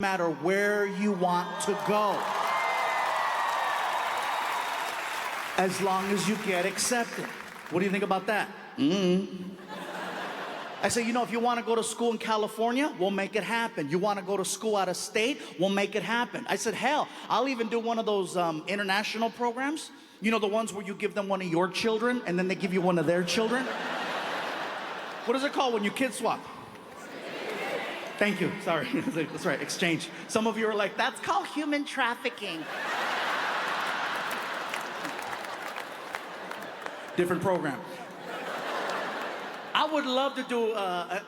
matter where you want to go. As long as you get accepted. What do you think about that? I say, you know, if you want to go to school in California, we'll make it happen. You want to go to school out of state, we'll make it happen. I said, hell, I'll even do one of those international programs. You know, the ones where you give them one of your children and then they give you one of their children? What is it called when you kid swap? Thank you, sorry. That's right, exchange. Some of you are like, that's called human trafficking. Different program. I would love to do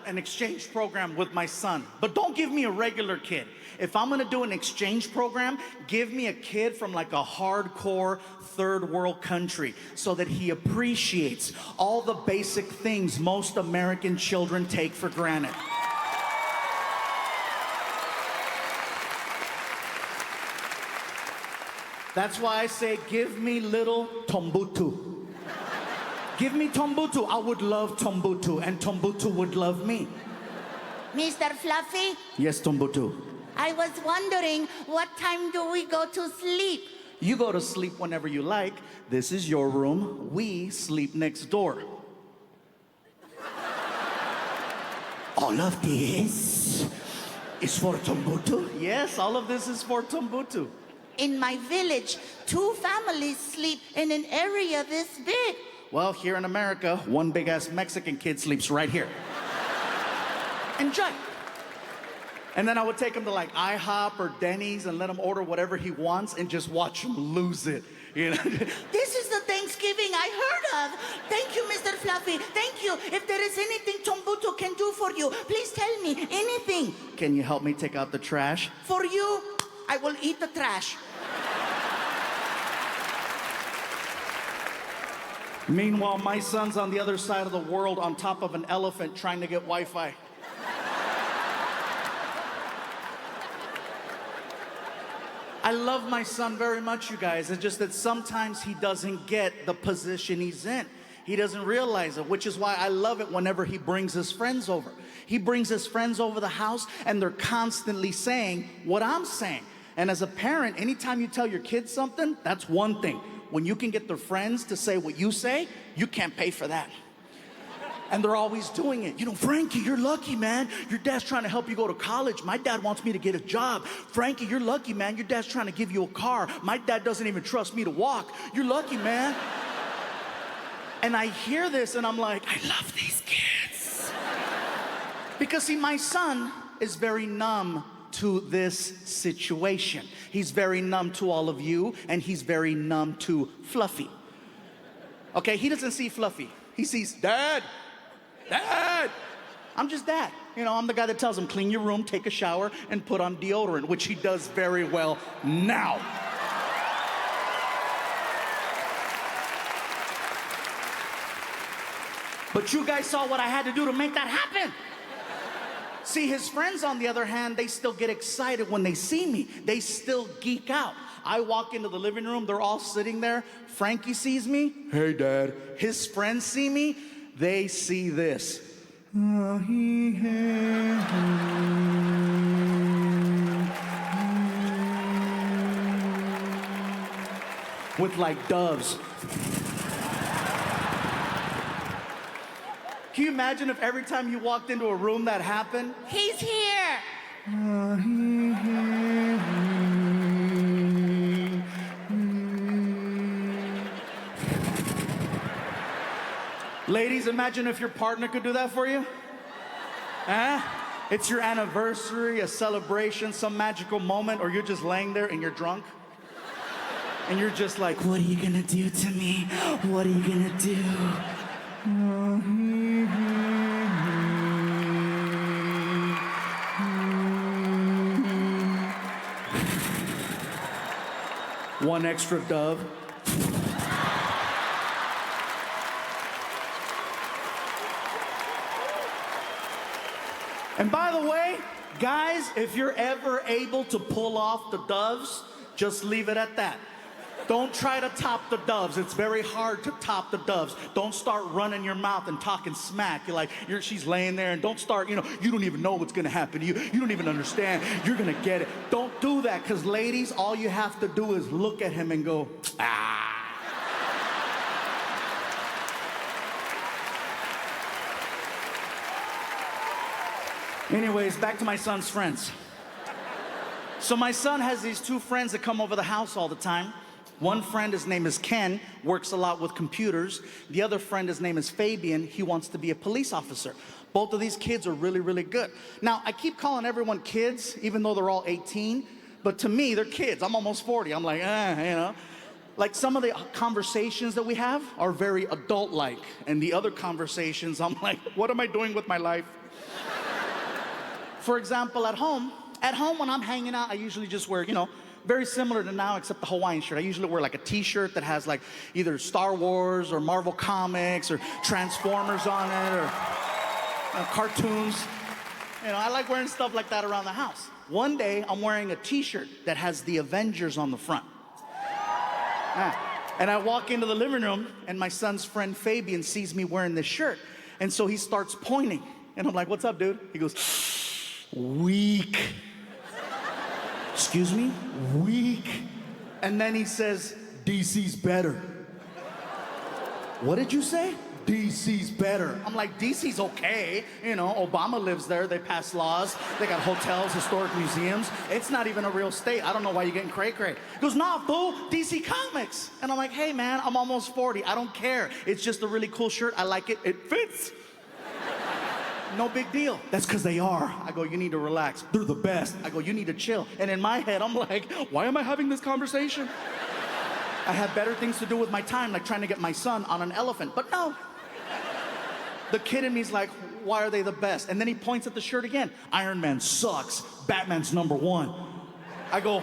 an exchange program with my son, but don't give me a regular kid. If I'm gonna do an exchange program, give me a kid from like a hardcore third world country so that he appreciates all the basic things most American children take for granted. That's why I say, give me little Tombutu. Give me Tombutu. I would love Tombutu, and Tombutu would love me. Mr. Fluffy? Yes, Tombutu. I was wondering, what time do we go to sleep? You go to sleep whenever you like. This is your room. We sleep next door. All of this is for Tombutu? Yes, all of this is for Tombutu. In my village, 2 families sleep in an area this big. Well, here in America, one big-ass Mexican kid sleeps right here. Enjoy. And then I would take him to like IHOP or Denny's and let him order whatever he wants and just watch him lose it, you know? This is the Thanksgiving I heard of. Thank you, Mr. Fluffy. Thank you. If there is anything Tombutu can do for you, please tell me anything. Can you help me take out the trash? For you, I will eat the trash. Meanwhile, my son's on the other side of the world on top of an elephant trying to get Wi-Fi. I love my son very much, you guys. It's just that sometimes he doesn't get the position he's in. He doesn't realize it, which is why I love it whenever he brings his friends over. He brings his friends over the house and they're constantly saying what I'm saying. And as a parent, anytime you tell your kids something, that's one thing. When you can get their friends to say what you say, you can't pay for that. And they're always doing it. You know, Frankie, you're lucky, man. Your dad's trying to help you go to college. My dad wants me to get a job. Frankie, you're lucky, man. Your dad's trying to give you a car. My dad doesn't even trust me to walk. You're lucky, man. And I hear this and I'm like, I love these kids. Because see, my son is very numb to this situation. He's very numb to all of you, and he's very numb to Fluffy. Okay, he doesn't see Fluffy. He sees Dad, Dad. I'm just Dad. You know, I'm the guy that tells him, clean your room, take a shower, and put on deodorant, which he does very well now. But you guys saw what I had to do to make that happen. See, his friends, on the other hand, they still get excited when they see me. They still geek out. I walk into the living room, they're all sitting there. Frankie sees me. Hey, Dad. His friends see me. They see this. With like doves. Can you imagine if every time you walked into a room that happened? He's here. Ladies, imagine if your partner could do that for you. Huh? It's your anniversary, a celebration, some magical moment, or you're just laying there and you're drunk. And you're just like, what are you gonna do to me? What are you gonna do? One extra dove. And by the way, guys, if you're ever able to pull off the doves, just leave it at that. Don't try to top the doves. It's very hard to top the doves. Don't start running your mouth and talking smack. She's laying there, and don't start, you don't even know what's gonna happen to you. You don't even understand. You're gonna get it. Don't do that, because ladies, all you have to do is look at him and go, ah. Anyways, back to my son's friends. So my son has these two friends that come over the house all the time. One friend, his name is Ken, works a lot with computers. The other friend, his name is Fabian. He wants to be a police officer. Both of these kids are really, really good. Now, I keep calling everyone kids, even though they're all 18. But to me, they're kids. I'm almost 40. I'm like, Like some of the conversations that we have are very adult-like. And the other conversations, I'm like, what am I doing with my life? For example, at home when I'm hanging out, I usually just wear, very similar to now, except the Hawaiian shirt. I usually wear like a t-shirt that has like either Star Wars or Marvel Comics or Transformers on it or cartoons. I like wearing stuff like that around the house. One day, I'm wearing a t-shirt that has the Avengers on the front. And I walk into the living room, and my son's friend Fabian sees me wearing this shirt. And so he starts pointing. And I'm like, what's up, dude? He goes, weak. Excuse me? Weak. And then he says, DC's better. What did you say? DC's better. I'm like, DC's okay. Obama lives there. They pass laws. They got hotels, historic museums. It's not even a real state. I don't know why you're getting cray-cray. He goes, nah, fool, DC Comics. And I'm like, hey, man, I'm almost 40. I don't care. It's just a really cool shirt. I like it. It fits. No big deal. That's because they are. I go, you need to relax. They're the best. I go, you need to chill. And in my head, I'm like, why am I having this conversation? I have better things to do with my time, like trying to get my son on an elephant. But no. The kid in me's like, why are they the best? And then he points at the shirt again. Iron Man sucks. Batman's #1. I go,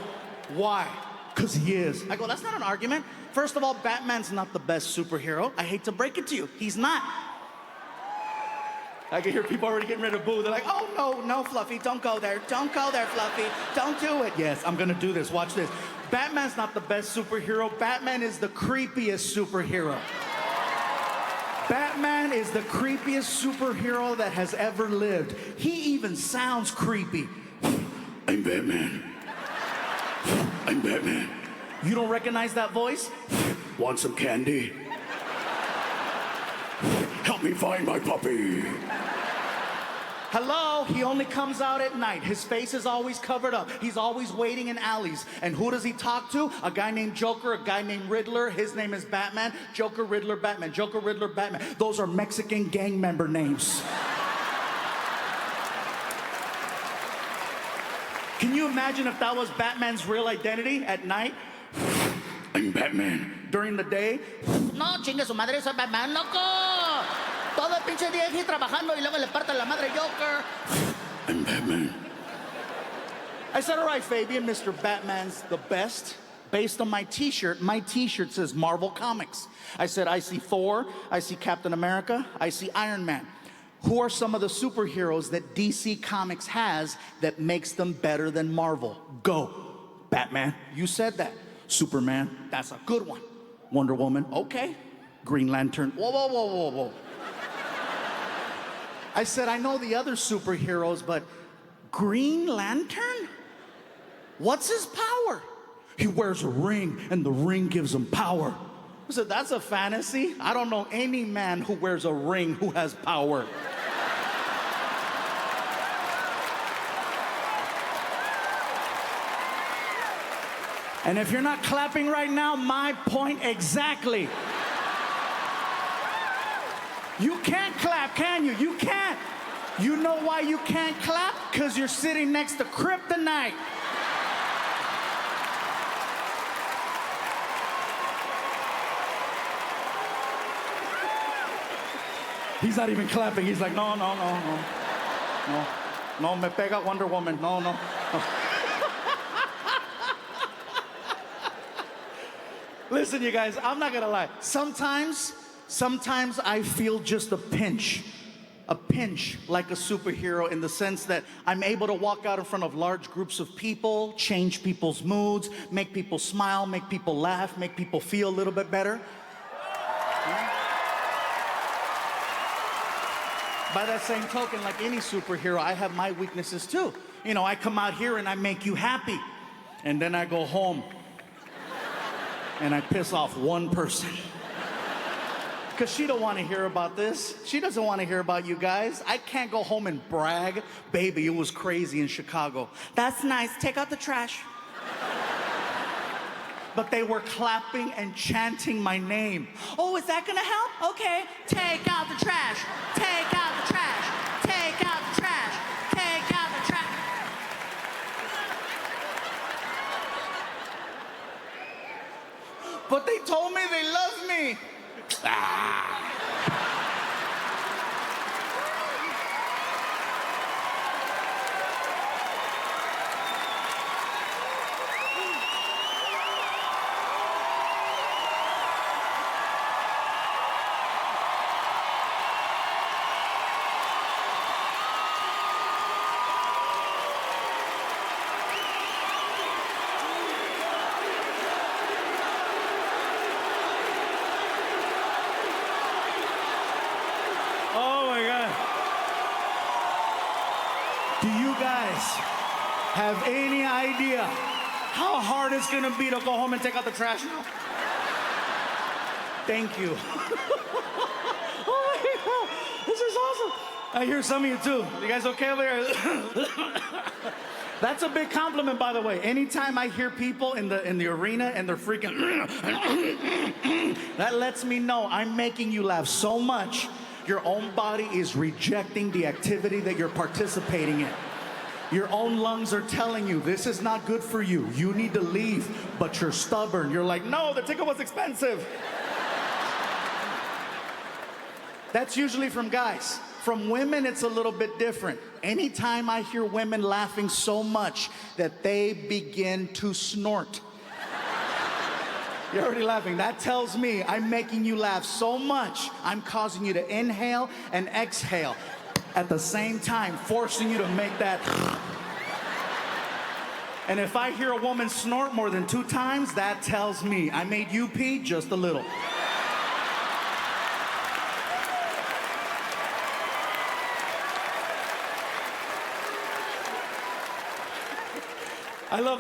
why? Because he is. I go, that's not an argument. First of all, Batman's not the best superhero. I hate to break it to you. He's not. I can hear people already getting ready to boo. They're like, oh, no, Fluffy, don't go there. Don't go there, Fluffy. Don't do it. Yes, I'm going to do this. Watch this. Batman's not the best superhero. Batman is the creepiest superhero. Batman is the creepiest superhero that has ever lived. He even sounds creepy. I'm Batman. I'm Batman. You don't recognize that voice? Want some candy? Help me find my puppy. Hello, he only comes out at night. His face is always covered up. He's always waiting in alleys. And who does he talk to? A guy named Joker, a guy named Riddler. His name is Batman. Joker, Riddler, Batman. Joker, Riddler, Batman. Those are Mexican gang member names. Can you imagine if that was Batman's real identity at night? I'm Batman. During the day? No, chingue su madre, soy Batman, loco. Todo el pinche día aquí trabajando y luego le parte la madre Joker. I'm Batman. I said, all right, Fabian, Mr. Batman's the best. Based on my t-shirt says Marvel Comics. I said, I see Thor, I see Captain America, I see Iron Man. Who are some of the superheroes that DC Comics has that makes them better than Marvel? Go. Batman, you said that. Superman, that's a good one. Wonder Woman, okay. Green Lantern, whoa. I said, I know the other superheroes, but Green Lantern? What's his power? He wears a ring, and the ring gives him power. I said, that's a fantasy. I don't know any man who wears a ring who has power. And if you're not clapping right now, my point exactly. You can't clap, can you? You can't. You know why you can't clap? Because you're sitting next to kryptonite. He's not even clapping. He's like, no, me pega Wonder Woman. No. Listen, you guys, I'm not gonna lie. Sometimes I feel just a pinch a pinch like a superhero in the sense that I'm able to walk out in front of large groups of people, change people's moods, make people smile, make people laugh, make people feel a little bit better. By that same token, like any superhero, I have my weaknesses too. You know, I come out here and I make you happy, and then I go home and I piss off one person. Because she don't want to hear about this. She doesn't want to hear about you guys. I can't go home and brag. Baby, it was crazy in Chicago. That's nice. Take out the trash. But they were clapping and chanting my name. Oh, is that gonna help? Okay. Take out the trash. Take out the trash. Take out the trash. Take out the trash. But they told me they love me. Oh my God. Do you guys have any idea how hard it's gonna be to go home and take out the trash now? Thank you. Oh my God, this is awesome. I hear some of you too. You guys okay over there? That's a big compliment, by the way. Anytime I hear people in the arena and they're freaking, that lets me know I'm making you laugh so much. Your own body is rejecting the activity that you're participating in. Your own lungs are telling you, this is not good for you. You need to leave, but you're stubborn. You're like, no, the ticket was expensive. That's usually from guys. From women, it's a little bit different. Anytime I hear women laughing so much that they begin to snort. You're already laughing. That tells me I'm making you laugh so much, I'm causing you to inhale and exhale at the same time, forcing you to make that. And if I hear a woman snort more than 2 times, that tells me I made you pee just a little. I love that.